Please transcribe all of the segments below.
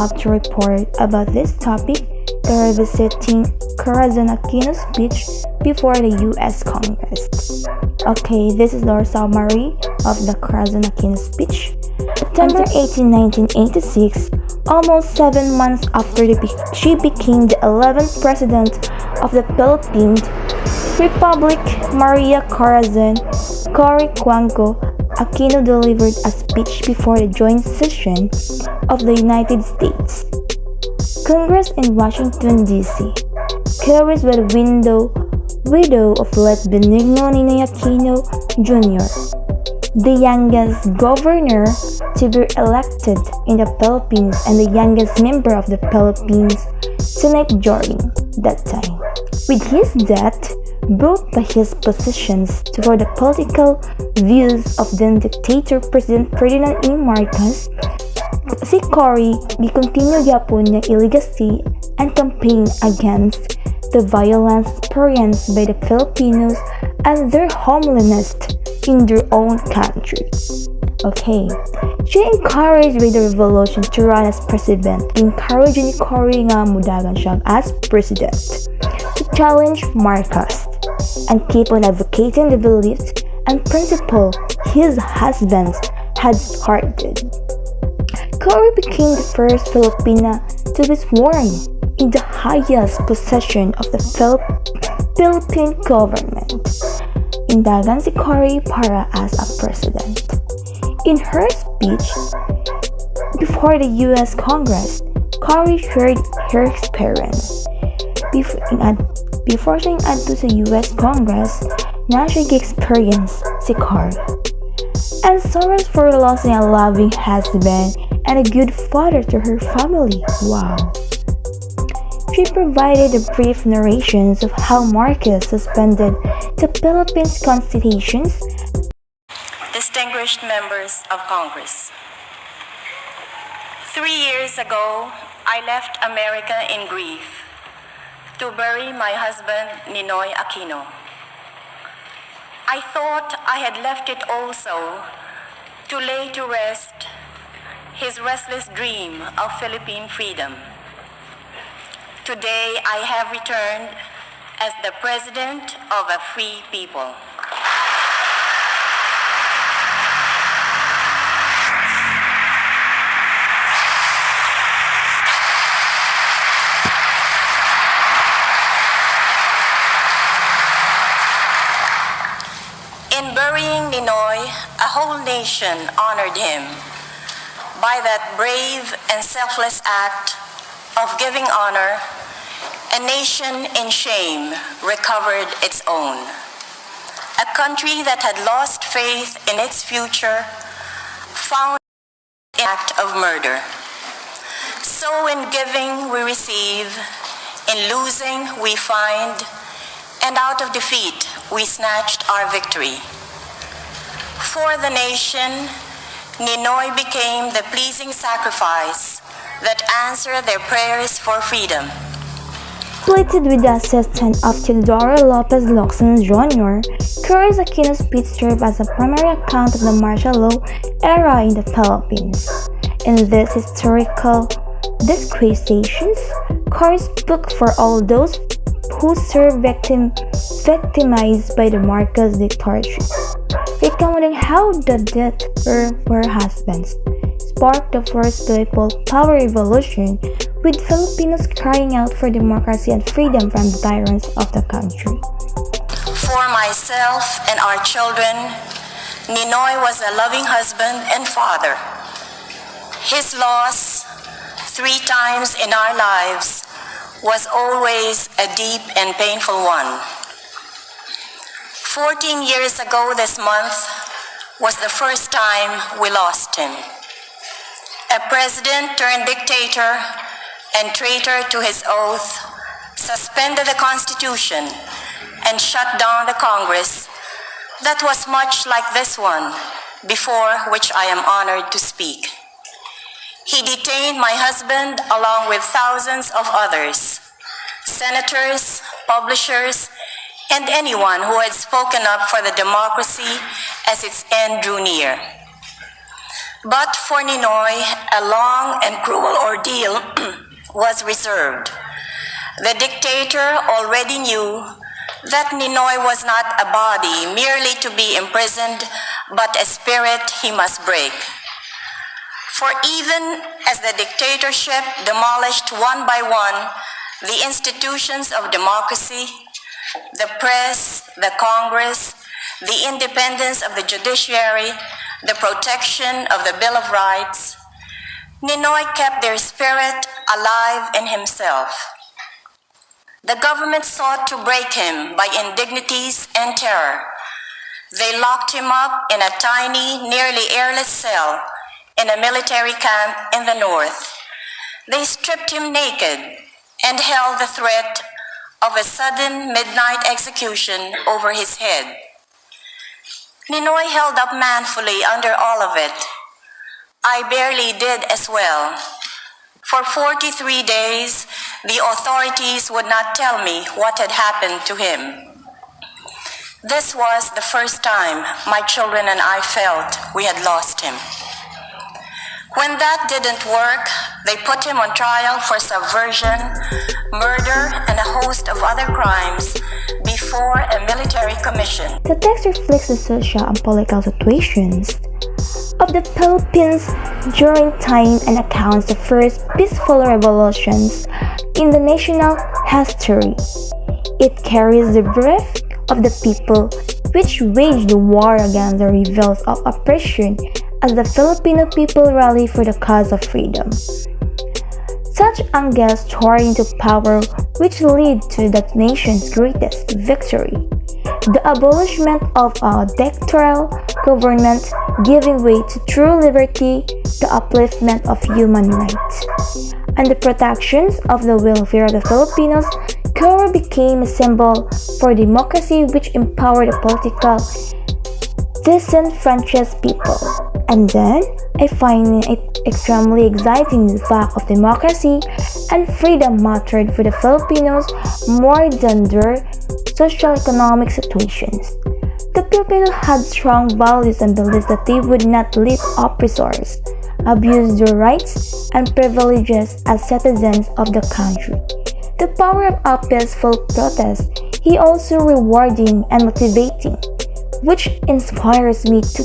have to report about this topic, the revisiting Corazon Aquinos speech before the U.S. Congress. Okay, this is our summary of the Corazon Aquinos speech. September 18, 1986, almost 7 months after she became the 11th President of the Philippine Republic, Maria Corazon Aquino delivered a speech before the joint session of the United States Congress in Washington, D.C. Carries by the widow of late Benigno Ninoy Aquino Jr., the youngest governor to be elected in the Philippines and the youngest member of the Philippines Senate during that time. With his death, brought by his positions for the political views of then dictator President Ferdinand E. Marcos, si Cory gikontinue gyapon niya illegacy and campaign against the violence experienced by the Filipinos and their homelessness in their own country. Okay, she encouraged by the revolution to run as president. Encouraged ni Cory nga mudagan siya as president to challenge Marcos and keep on advocating the beliefs and principles his husband had started. Cory became the first Filipina to be sworn in the highest position of the Philippine government. Indagan si Cory para as a president. In her speech before the U.S. Congress, Cory shared her experience. Before siya adto sa U.S. Congress, na siya gi-experience si Cory. And sorrows for losing a loving husband and a good father to her family. Wow. She provided a brief narrations of how Marcos suspended the Philippines constitutions. Distinguished members of Congress, 3 years ago, I left America in grief to bury my husband, Ninoy Aquino. I thought I had left it also to lay to rest his restless dream of Philippine freedom. Today, I have returned as the president of a free people. In burying Ninoy, a whole nation honored him by that brave and selfless act of giving honor. A nation in shame recovered its own. A country that had lost faith in its future found an act of murder. So in giving we receive, in losing we find, and out of defeat we snatched our victory. For the nation, Ninoy became the pleasing sacrifice that answered their prayers for freedom. Slated with the assistance of Teodoro Lopez Locsin Jr., Corazon Aquino's speech served as a primary account of the martial law era in the Philippines. In these historical disquisitions, Cory spoke for all those who served victimized by the Marcos dictatorship, recounting how the death of her husbands sparked the first People Power Revolution, with Filipinos crying out for democracy and freedom from the tyrants of the country. For myself and our children, Ninoy was a loving husband and father. His loss 3 times in our lives was always a deep and painful one. 14 years ago this month was the first time we lost him. A president turned dictator and traitor to his oath, suspended the Constitution and shut down the Congress that was much like this one, before which I am honored to speak. He detained my husband along with thousands of others, senators, publishers, and anyone who had spoken up for the democracy as its end drew near. But for Ninoy, a long and cruel ordeal was reserved. The dictator already knew that Ninoy was not a body merely to be imprisoned, but a spirit he must break. For even as the dictatorship demolished one by one the institutions of democracy, the press, the Congress, the independence of the judiciary, the protection of the Bill of Rights, Ninoy kept their spirit alive in himself. The government sought to break him by indignities and terror. They locked him up in a tiny, nearly airless cell in a military camp in the north. They stripped him naked and held the threat of a sudden midnight execution over his head. Ninoy held up manfully under all of it. I barely did as well. For 43 days, the authorities would not tell me what had happened to him. This was the first time my children and I felt we had lost him. When that didn't work, they put him on trial for subversion, murder, and a host of other crimes before a military commission. The text reflects the social and political situations of the Philippines during time and accounts the first peaceful revolutions in the national history. It carries the breath of the people which waged the war against the rebels of oppression as the Filipino people rally for the cause of freedom. Such angels soared into power which led to the nation's greatest victory, the abolishment of a dictatorial government giving way to true liberty, the upliftment of human rights, and the protections of the welfare of the Filipinos. Coro became a symbol for democracy which empowered the political disenfranchised people. And then, I find it extremely exciting the fact of democracy and freedom mattered for the Filipinos more than their socio-economic situations. The Filipinos had strong values and beliefs that they would not let oppressors abuse their rights and privileges as citizens of the country. The power of a peaceful protest is also rewarding and motivating, which inspires me to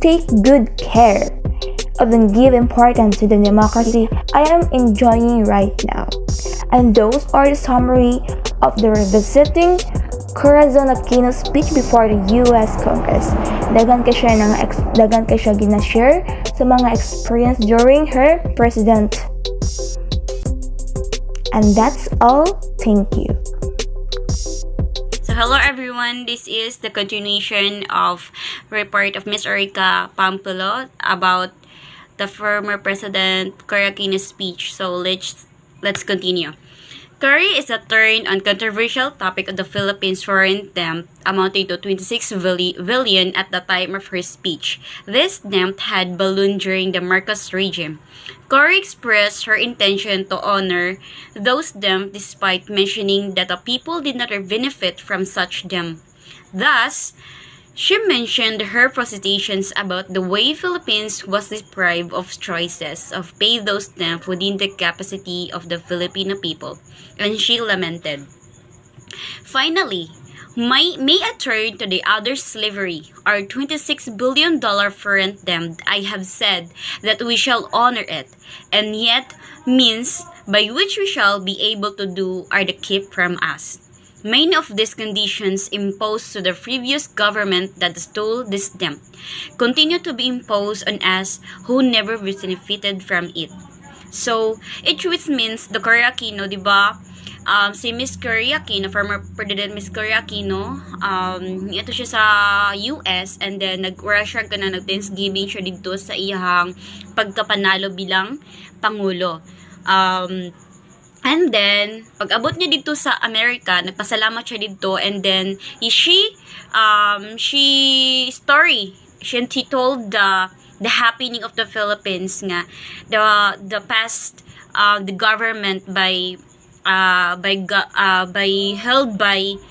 take good care of and give importance to the democracy I am enjoying right now. And those are the summary of the revisiting Corazon Aquinos speech before the U.S. Congress. Dagan kay siya gina-share sa mga experience during her president. And that's all. Thank you. So hello everyone, this is the continuation of report of Ms. Erica Pampulo about the former President Corazon's speech. So let's continue. Curry is a turn on controversial topic of the Philippines foreign debt amounting to 26 billion at the time of her speech. This debt had ballooned during the Marcos regime. Curry expressed her intention to honor those debts despite mentioning that the people did not benefit from such debt. Thus, she mentioned her frustrations about the way Philippines was deprived of choices of pay those debts within the capacity of the Filipino people, and she lamented. Finally, may I turn to the other slavery, our $26 billion foreign debt. I have said that we shall honor it, and yet means by which we shall be able to do are the kept from us. Many of these conditions imposed to the previous government that stole this debt continue to be imposed on us who never benefited from it. So, which means the Cory Aquino, di ba? Si Miss Cory Aquino, former President Miss Cory Aquino, ito siya sa US, and then nag-rusher ka na, nag-Thanksgiving siya dito sa iyang pagkapanalo bilang Pangulo. And then, pag-abot niya dito sa Amerika, nagpasalamat siya dito, and then she told the happening of the Philippines nga, the past the government held by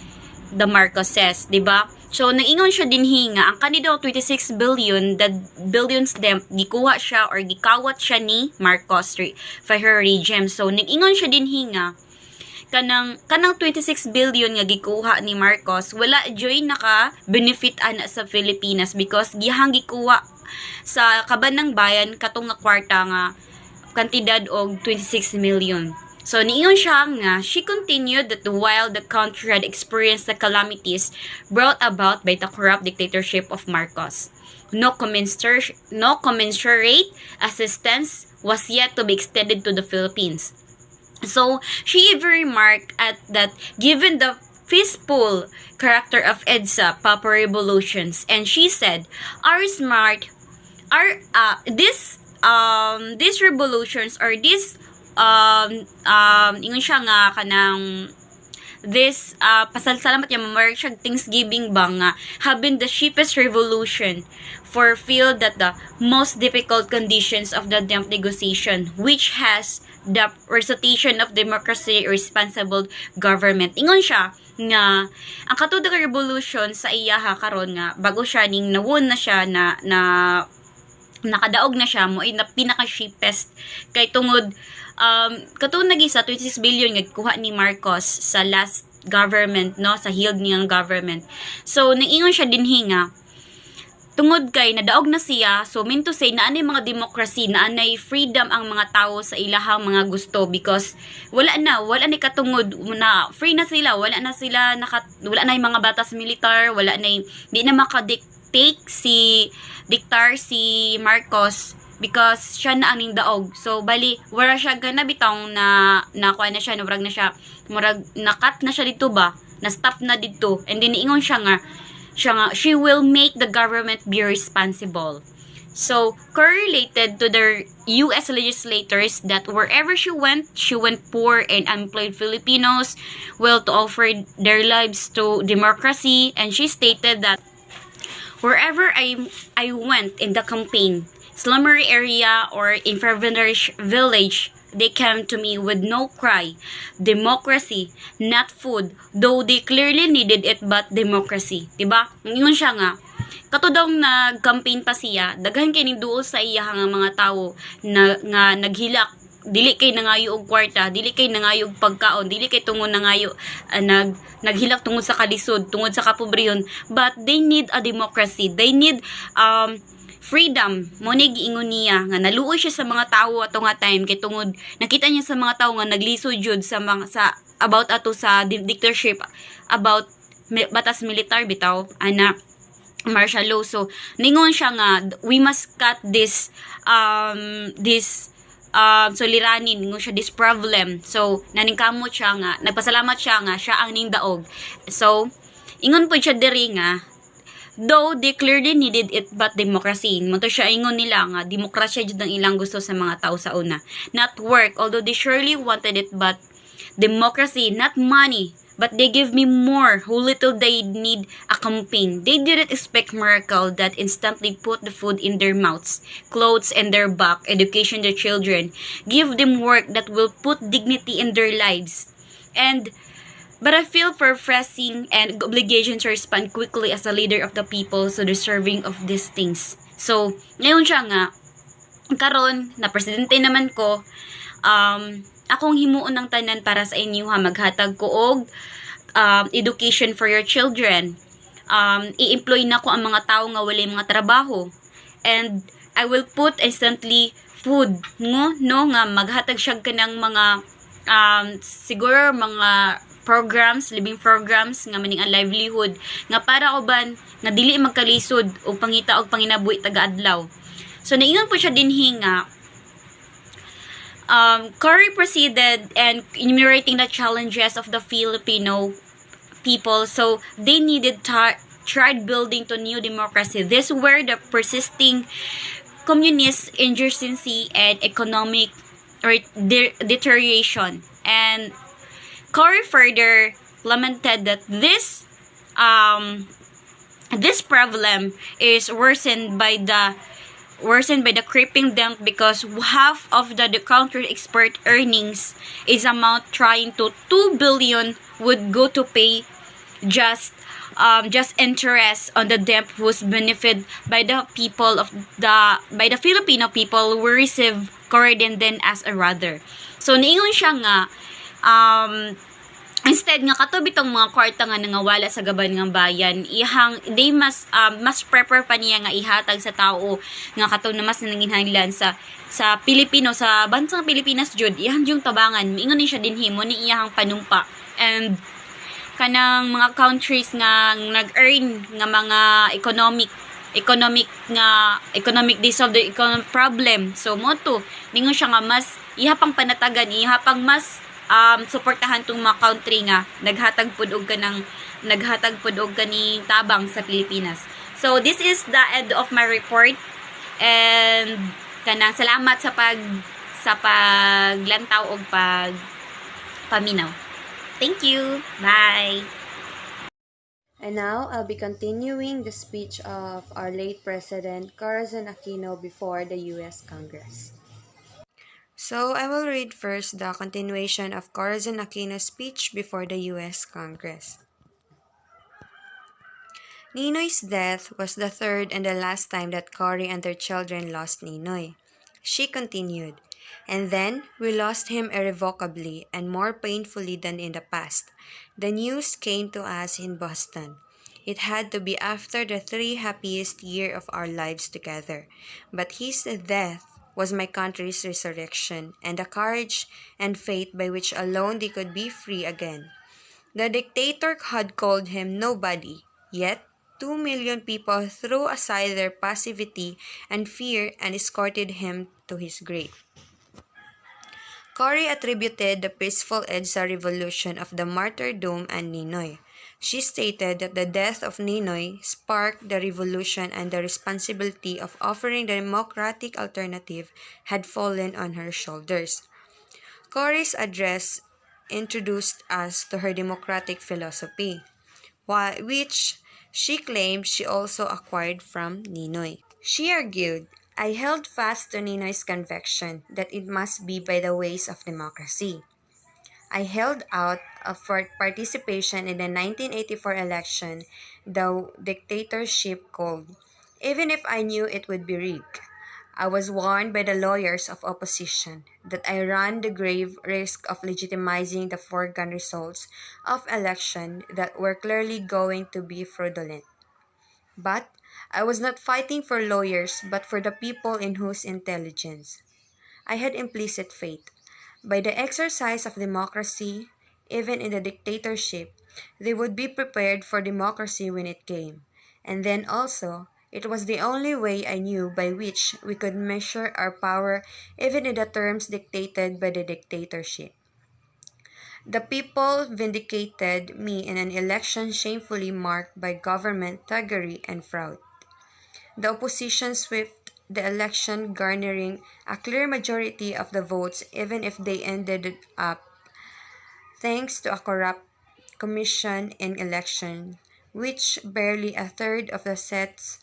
the Marcoses, 'di ba? So, nag-ingon siya din nga, ang kanina 26 billion, the billions them, gikuha siya or gikawat siya ni Marcos for her regime. So, nag-ingon siya din nga, kanang 26 billion nga gikuha ni Marcos, wala joy naka benefit ana sa Pilipinas because gihang gikuha sa kabanang bayan katong nga kwarta nga kantidad og 26 million. So, niingon siya nga, she continued that while the country had experienced the calamities brought about by the corrupt dictatorship of Marcos, no commensurate assistance was yet to be extended to the Philippines. So, she even remarked at that given the peaceful character of EDSA, Papa Revolutions, and she said, these revolutions or this ingon siya nga kanang this pasalamat niya mamark siya Thanksgiving ba nga have been the cheapest revolution fulfilled that the most difficult conditions of the negotiation which has the recitation of democracy responsible government. Ingon siya nga ang katuda ka revolution sa iyaha karon nga bago siya ning nawon na siya na nakadaog na siya mo ay na pinaka cheapest kay tungod katong nagisa 26 billion nga kuha ni Marcos sa last government no sa healed niyang government. So niingon siya din nga tungod kay nadaog na siya so mean to say na anay mga democracy na anay freedom ang mga tao sa ilahang mga gusto because wala na katungod na free na sila wala na yung mga batas militar wala na di na makadictate si Marcos because siya na ang daog. So, bali, wala siya gana bitang na kuha na siya, murag nakat na siya dito ba? Na-stop na dito. And then, iingon siya nga, she will make the government be responsible. So, correlated to the U.S. legislators that wherever she went poor and unemployed Filipinos will to offer their lives to democracy. And she stated that wherever I went in the campaign, slummery area or impoverished village, they came to me with no cry, democracy, not food, though they clearly needed it but democracy. Diba? Ngayon siya nga, katudong nag-campaign pa siya, daghan kay duol sa iya nga mga tao na nga naghilak, dili kay nangayo og kwarta, dili kay nangayo og pagkaon, dili kay tungod nangayo naghilak tungod sa kalisod, tungod sa kapobrehon, but they need a democracy. They need freedom. Mo ni giingon niya nga naluoy siya sa mga tao ato nga time kay tungod nakita niya sa mga tao nga naglisod jud sa about ato sa dictatorship about batas militar bitaw ana martial law. So ningon siya nga we must cut this liranin ningon siya this problem. So naningkamot siya nga nagpasalamat siya nga siya ang ning daog. So ingon po siya diri nga though they clearly needed it but democracy. Munto siya ingon nila nga demokrasya jud ang ilang gusto sa mga tao sa una. Not work, although they surely wanted it, but democracy, not money. But they give me more, who little they need a campaign. They didn't expect miracle that instantly put the food in their mouths, clothes in their back, education to children. Give them work that will put dignity in their lives. But I feel for pressing and obligation to respond quickly as a leader of the people so deserving of these things. So, ngayon siya nga, karon na presidente naman ko, akong himuon ng tanan para sa inyo ha, maghatag ko og education for your children. I-employ na ko ang mga tao nga walay mga trabaho. And I will put instantly food no nga maghatag siya kanang mga siguro mga programs, living programs nga maning ang livelihood nga para uban nga dili magkalisod og pangita og panginabuhi taga-adlaw. So naingon po siya dinhi nga Curry proceeded and enumerating the challenges of the Filipino people. So they needed tried building to new democracy. This were the persisting communist insurgency and economic deterioration. And Corey further lamented that this problem is worsened by the creeping debt because half of the country export earnings is amount trying to 2 billion would go to pay just just interest on the debt whose benefit by the people of by the Filipino people who receive Corazon then as a rather. So niingon siya nga instead nga kato bitong mga kwarta nga nangawala sa gaban nga bayan, ihang they mas prefer pa niya nga ihatag sa tao nga kato na mas nanginhanglan sa Pilipino, sa bansang Pilipinas jud, ihang yung tabangan miingon ni siya dinhi mo ni iyang panumpa. And kanang mga countries nga nag-earn nga mga economic they solve the economic problem. So mo to ningon siya nga mas ihapang panatagan, ihapang mas suportahan tong mga country nga naghatag pud og kaning tabang sa Pilipinas. So this is the end of my report, and kanang salamat sa paglantaw og paminaw. Thank you. Bye. And now, I'll be continuing the speech of our late President Corazon Aquino before the U.S. Congress. So, I will read first the continuation of Corazon Aquino's speech before the U.S. Congress. Ninoy's death was the third and the last time that Cory and their children lost Ninoy. She continued, and then we lost him irrevocably and more painfully than in the past. The news came to us in Boston. It had to be after the 3 happiest years of our lives together. But his death was my country's resurrection, and the courage and faith by which alone they could be free again. The dictator had called him nobody, yet 2 million people threw aside their passivity and fear and escorted him to his grave. Cory attributed the peaceful EDSA revolution of the martyrdom and Ninoy. She stated that the death of Ninoy sparked the revolution and the responsibility of offering the democratic alternative had fallen on her shoulders. Cory's address introduced us to her democratic philosophy, which she claimed she also acquired from Ninoy. She argued, I held fast to Ninoy's conviction that it must be by the ways of democracy. I held out for participation in the 1984 election, the dictatorship called, even if I knew it would be rigged. I was warned by the lawyers of opposition that I ran the grave risk of legitimizing the foregone results of election that were clearly going to be fraudulent. But I was not fighting for lawyers but for the people in whose intelligence I had implicit faith. By the exercise of democracy, even in the dictatorship, they would be prepared for democracy when it came. And then also, it was the only way I knew by which we could measure our power even in the terms dictated by the dictatorship. The people vindicated me in an election shamefully marked by government thuggery and fraud. The opposition swept the election, garnering a clear majority of the votes even if they ended up thanks to a corrupt commission in election, which barely a third of the seats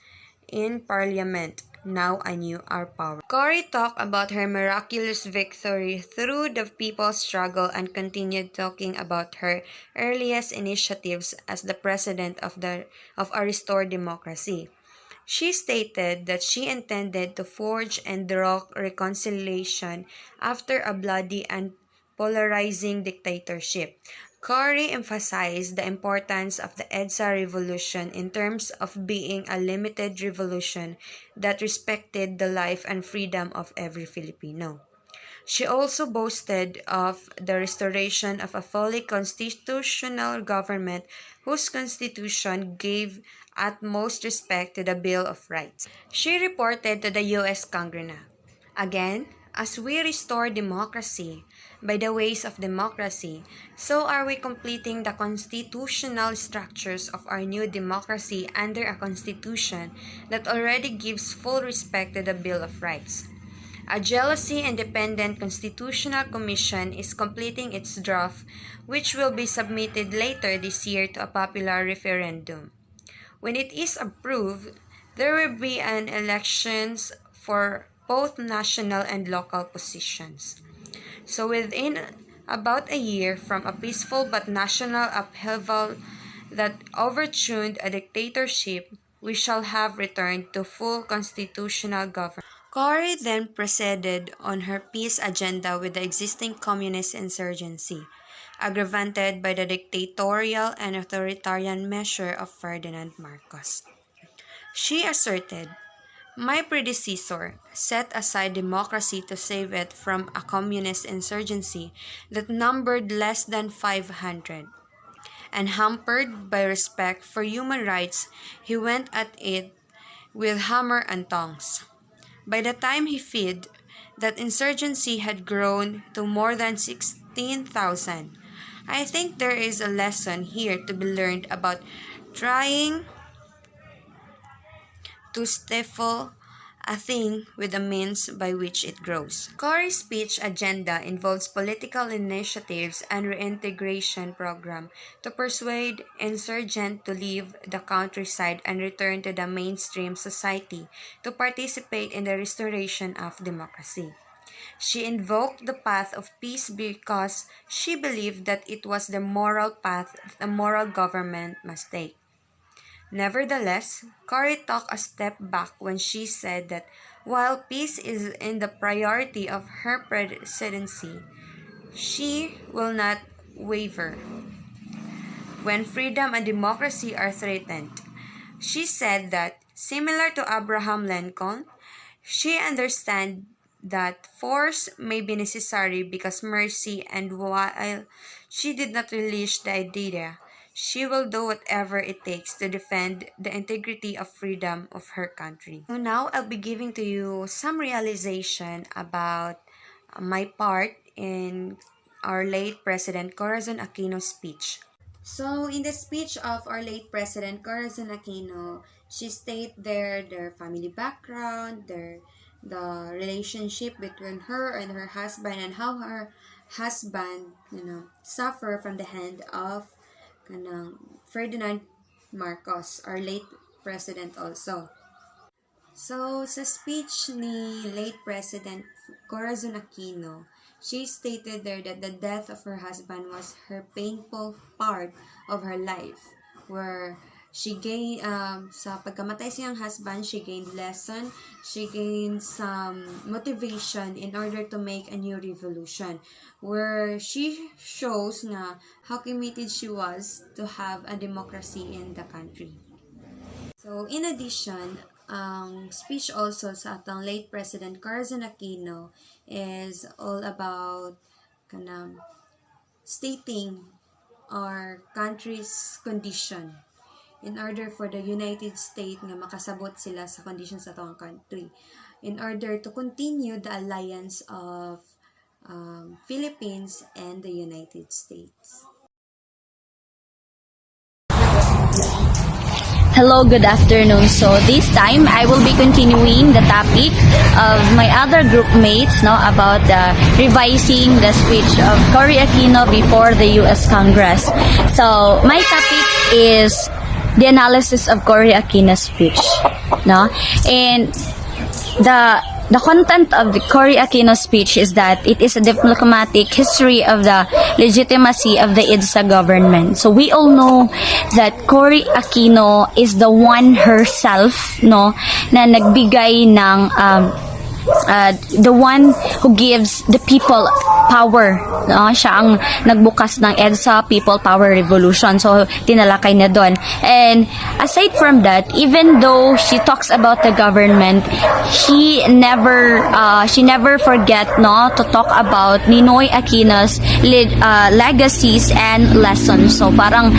in parliament. Now I knew our power. Cory talked about her miraculous victory through the people's struggle and continued talking about her earliest initiatives as the president of a restored democracy. She stated that she intended to forge and draw reconciliation after a bloody and polarizing dictatorship. Cory emphasized the importance of the EDSA revolution in terms of being a limited revolution that respected the life and freedom of every Filipino. She also boasted of the restoration of a fully constitutional government whose constitution gave utmost respect to the Bill of Rights. She reported to the U.S. Congress, again, as we restore democracy by the ways of democracy, so are we completing the constitutional structures of our new democracy under a constitution that already gives full respect to the Bill of Rights. A jealously independent constitutional commission is completing its draft, which will be submitted later this year to a popular referendum. When it is approved, there will be an elections for both national and local positions. So within about a year from a peaceful but national upheaval, that overturned a dictatorship, we shall have returned to full constitutional government. Cory then proceeded on her peace agenda with the existing communist insurgency, aggravated by the dictatorial and authoritarian measure of Ferdinand Marcos. She asserted, "My predecessor set aside democracy to save it from a communist insurgency that numbered less than 500. And hampered by respect for human rights, he went at it with hammer and tongs. By the time he fled, that insurgency had grown to more than 16,000. I think there is a lesson here to be learned about trying to stifle a thing with the means by which it grows." Cory's speech agenda involves political initiatives and reintegration program to persuade insurgents to leave the countryside and return to the mainstream society to participate in the restoration of democracy. She invoked the path of peace because she believed that it was the moral path a moral government must take. Nevertheless, Cory took a step back when she said that while peace is in the priority of her presidency, she will not waver when freedom and democracy are threatened. She said that, similar to Abraham Lincoln, she understands that force may be necessary because mercy, and while she did not relish the idea, she will do whatever it takes to defend the integrity of freedom of her country. So now I'll be giving to you some realization about my part in our late President Corazon Aquino's speech. So in the speech of our late President Corazon Aquino, she stated their family background, the relationship between her and her husband, and how her husband, suffer from the hand of Ferdinand Marcos, our late president also. So, sa speech ni late President Corazon Aquino, she stated there that the death of her husband was her painful part of her life, where she gained, sa pagkamatay siyang husband, she gained lesson, she gained some motivation in order to make a new revolution, where she shows na how committed she was to have a democracy in the country. So, in addition, ang speech also sa atong late President Corazon Aquino is all about stating our country's condition in order for the United States nga makasabot sila sa conditions sa atong country, in order to continue the alliance of Philippines and the United States. Hello, good afternoon. So this time I will be continuing the topic of my other group mates about revising the speech of Cory Aquino before the US Congress. So my topic is the analysis of Cory Aquino's speech, and the content of the Cory Aquino speech is that it is a diplomatic history of the legitimacy of the EDSA government. So we all know that Cory Aquino is the one herself, na nagbigay ng the one who gives the people power. Siya ang nagbukas ng EDSA People Power Revolution. So, tinalakay na doon. And aside from that, even though she talks about the government, she never forget to talk about Ninoy Aquino's legacies and lessons. So, parang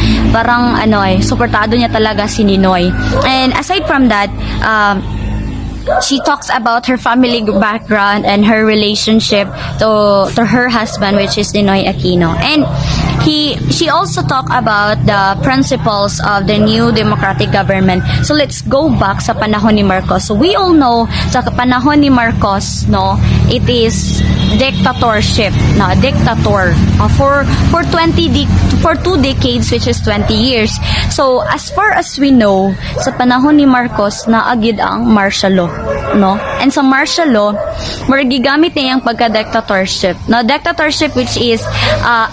suportado niya talaga si Ninoy. And aside from that, she talks about her family background and her relationship to her husband, which is Ninoy Aquino. And she also talked about the principles of the new democratic government. So let's go back sa panahon ni Marcos. So we all know sa panahon ni Marcos, it is dictatorship, na dictator for 2 decades, which is 20 years. So as far as we know, sa panahon ni Marcos na agid ang martial law, no? And sa martial law, gigamit niya yung pagka-dictatorship. No, dictatorship which is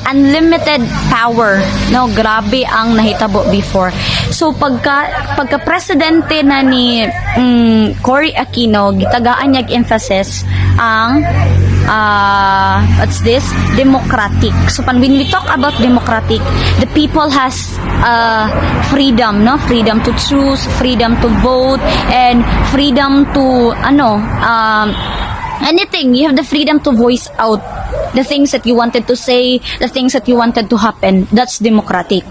unlimited power. No, grabe ang nahitabo before. So pagka presidente na ni Cory Aquino, gitagaan niya emphasis ang what's this? Democratic. So when we talk about democratic, the people has freedom, no? Freedom to choose, freedom to vote, and freedom to anything. You have the freedom to voice out the things that you wanted to say, the things that you wanted to happen. That's democratic.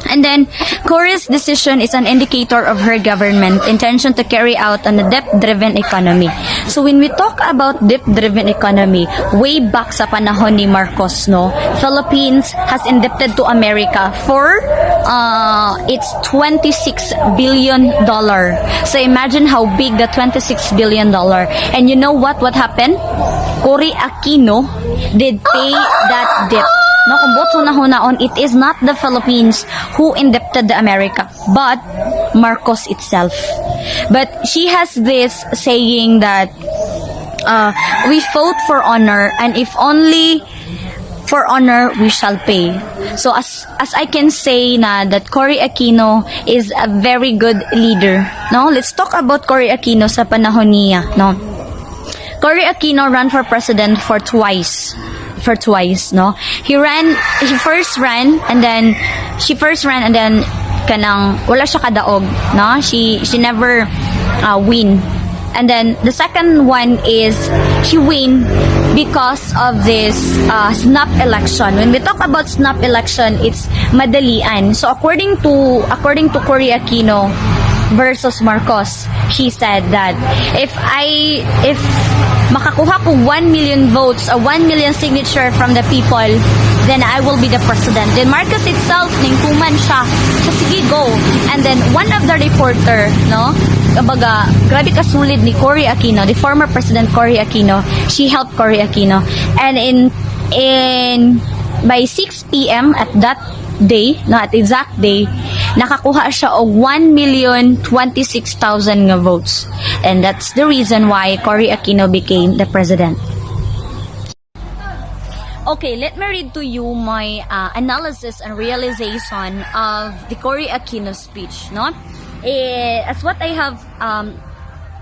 And then, Cory's decision is an indicator of her government intention to carry out on a debt-driven economy. So when we talk about debt-driven economy, way back sa panahon ni Marcos, no, Philippines has indebted to America for its $26 billion. So imagine how big the $26 billion. And you know what happened? Cory Aquino did pay that debt. No, kung botso na hunaon, it is not the Philippines who indebted the America, but Marcos itself. But she has this saying that we fought for honor, and if only for honor we shall pay. So as I can say na that Cory Aquino is a very good leader. No, let's talk about Cory Aquino sa panahon niya. No, Cory Aquino ran for president for twice, no? She first ran and then kanang wala siya kadaog, no? She never win. And then the second one is she win because of this snap election. When we talk about snap election, it's madalian. So according to Cory Aquino versus Marcos, she said that if makakuha ko 1 million votes or 1 million signature from the people, then I will be the president. Then Marcos itself, ningkuman siya. So sige, go. And then one of the reporter, no, kumbaga, grabe kasulid ni Cory Aquino, the former president Cory Aquino, she helped Cory Aquino. And in by 6 p.m. at that day, no, at exact day, nakakuha siya og 1,026,000 nga votes. And that's the reason why Cory Aquino became the president. Okay, let me read to you my analysis and realization of the Cory Aquino speech, no? As what I have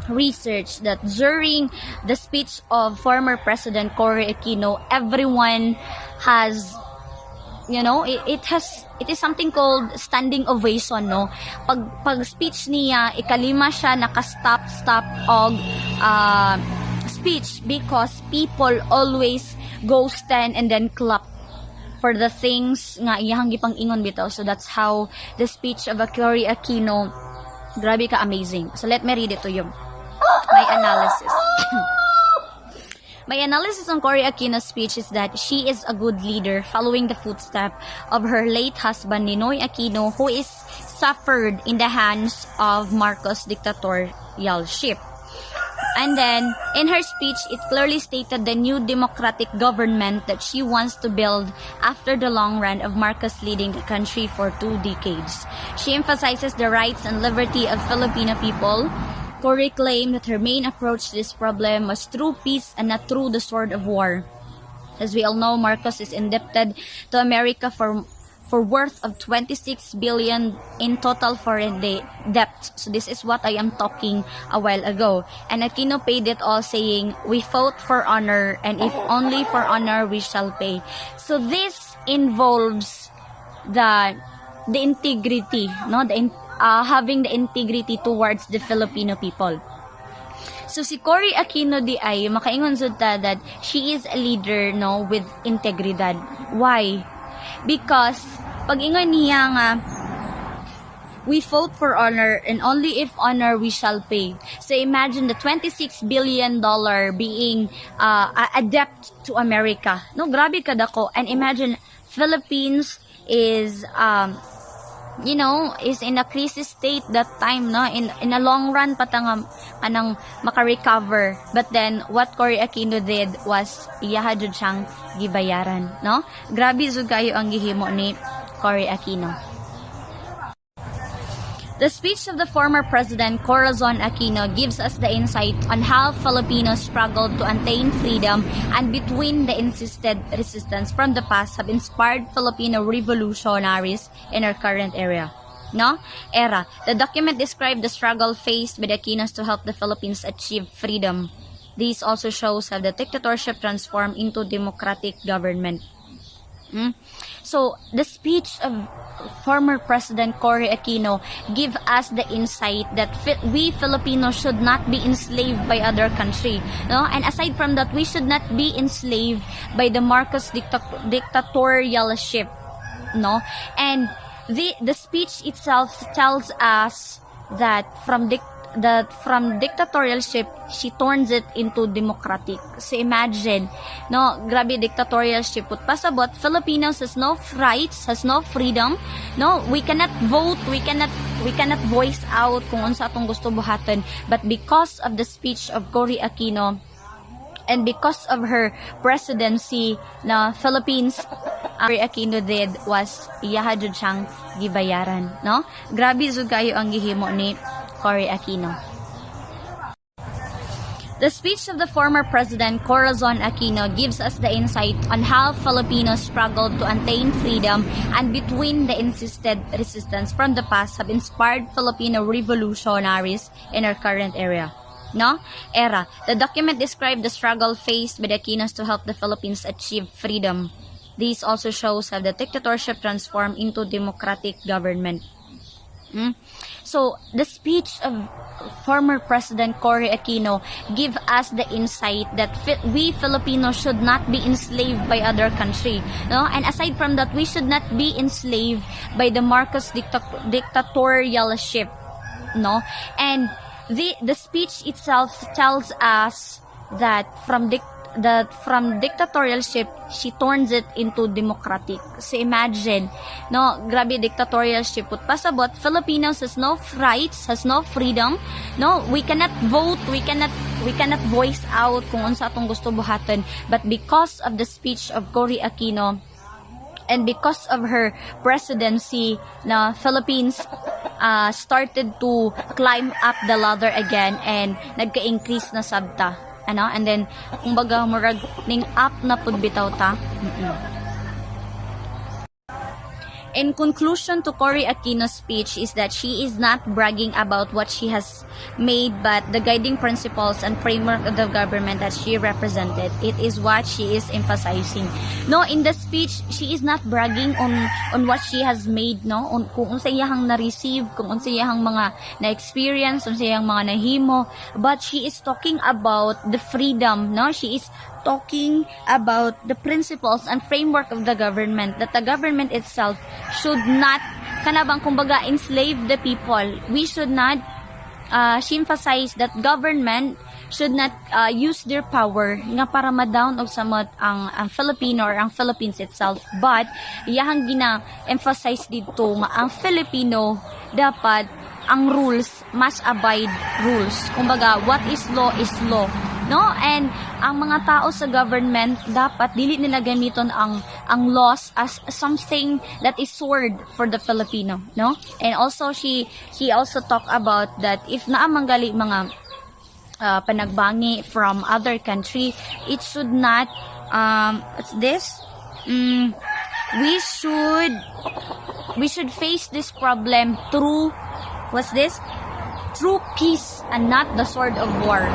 researched, that during the speech of former President Cory Aquino, everyone has, you know, it is something called standing ovation, no? Pag speech niya, ikalima siya naka-stop og speech, because people always go stand and then clap for the things nga iyang gipang ingon bitaw. So that's how the speech of Cory Aquino, grabe ka amazing. So let me read it to you. My analysis. My analysis on Cory Aquino's speech is that she is a good leader following the footsteps of her late husband Ninoy Aquino, who is suffered in the hands of Marcos' dictatorialship. And then, in her speech, it clearly stated the new democratic government that she wants to build after the long run of Marcos leading the country for 2 decades. She emphasizes the rights and liberty of Filipino people. Cory claimed that her main approach to this problem was through peace and not through the sword of war. As we all know, Marcos is indebted to America for worth of 26 billion in total foreign debt. So this is what I am talking a while ago. And Aquino paid it all, saying, "We fought for honor, and if only for honor we shall pay." So this involves the integrity, no, having the integrity towards the Filipino people. So si Cory Aquino di ay makaingon sud ta that she is a leader, no, with integridad. Why? Because pag ingon niya nga, we fought for honor, and only if honor we shall pay. So imagine the $26 billion being a debt to America. No, grabe kadako. And imagine Philippines is is in a crisis state that time, no? In a long run patang anang maka-recover. But then what Cory Aquino did was iyaha jud siyang gibayaran, no? Grabe jud kayo ang gihimo ni Cory Aquino. The speech of the former President Corazon Aquino gives us the insight on how Filipinos struggled to attain freedom and between the insisted resistance from the past have inspired Filipino revolutionaries in our current era. The document described the struggle faced by the Aquinos to help the Philippines achieve freedom. This also shows how the dictatorship transformed into democratic government. So, the speech of former President Cory Aquino give us the insight that we Filipinos should not be enslaved by other country, no? And aside from that, we should not be enslaved by the Marcos dictatorialship, no? And the speech itself tells us that from dictatorialship, she turns it into democratic. So imagine, no, grabe dictatorialship. Pasabot, Filipinos has no rights, has no freedom, no, we cannot vote, we cannot voice out kung unsa atong gusto buhaton. But because of the speech of Cory Aquino, and because of her presidency na Philippines, Cory Aquino did was iyaha jud siyang gibayaran, no? Grabe jud kayo ang gihimo ni Cory Aquino. The speech of the former President Corazon Aquino gives us the insight on how Filipinos struggled to attain freedom and between the insisted resistance from the past have inspired Filipino revolutionaries in our current era. The document described the struggle faced by the Aquinos to help the Philippines achieve freedom. This also shows how the dictatorship transformed into democratic government. So, the speech of former President Cory Aquino give us the insight that we Filipinos should not be enslaved by other country, no? And aside from that, we should not be enslaved by the Marcos dictatorialship, no? And the speech itself tells us that from dictatorialship, she turns it into democratic. So imagine, no, grabe dictatorialship. Pasabot, Filipinos has no rights, has no freedom, no, we cannot vote, we cannot voice out kung unsa atong gusto buhaton. But because of the speech of Cory Aquino, and because of her presidency, na Philippines started to climb up the ladder again and nagka-increase na sabta. And then, kumbaga, murag ning up na pud bitaw ta. In conclusion to Cory Aquino's speech is that she is not bragging about what she has made, but the guiding principles and framework of the government that she represented. It is what she is emphasizing. No, in the speech, she is not bragging on what she has made, no? Kung unsa iyang na-receive, kung unsa iyang mga na-experience, unsa iyang mga nahimo, but she is talking about the freedom, no? She is talking about the principles and framework of the government, that the government itself should not kanabang kumbaga enslave the people. We should not she emphasized that government should not use their power nga para ma-down og samot ang Filipino or ang Philippines itself, but iyang gina-emphasize dito nga ang Filipino dapat ang rules must abide rules. Kumbaga, what is law, no? And ang mga tao sa government dapat dili nila gamiton ang laws as something that is sword for the Filipino, no? And also he also talked about that if naa manggali mga panagbangi from other country, it should not what's this? We should face this problem through through peace and not the sword of war,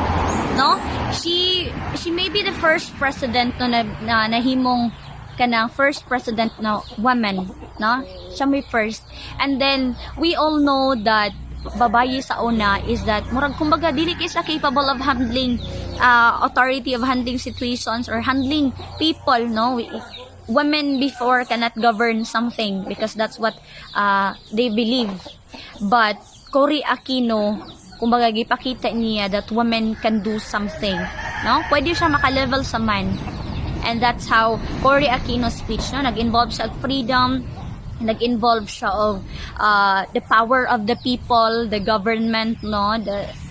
no? She may be the first president na nahimong kanang first president na woman, no? Siya may first. And then we all know that babaye sa una is that murag kumbaga dili kay sa capable of handling authority, of handling situations or handling people, no? Women before cannot govern something because that's what they believe. But Cory Aquino, kumbaga gipakita niya that women can do something, no? Pwede siya maka-level sa man. And that's how Cory Aquino's speech, no? Nag-involve siya freedom, nag-involve siya of the power of the people, the government, no,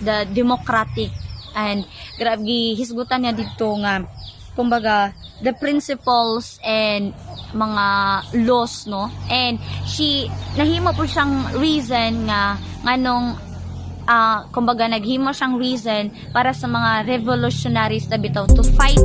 the democratic, and grabe hisgutan niya dito nga kumbaga the principles and mga laws, no, and she nahimo po siyang reason nga nganong kumbaga naghimo siyang reason para sa mga revolutionaries na bitaw to fight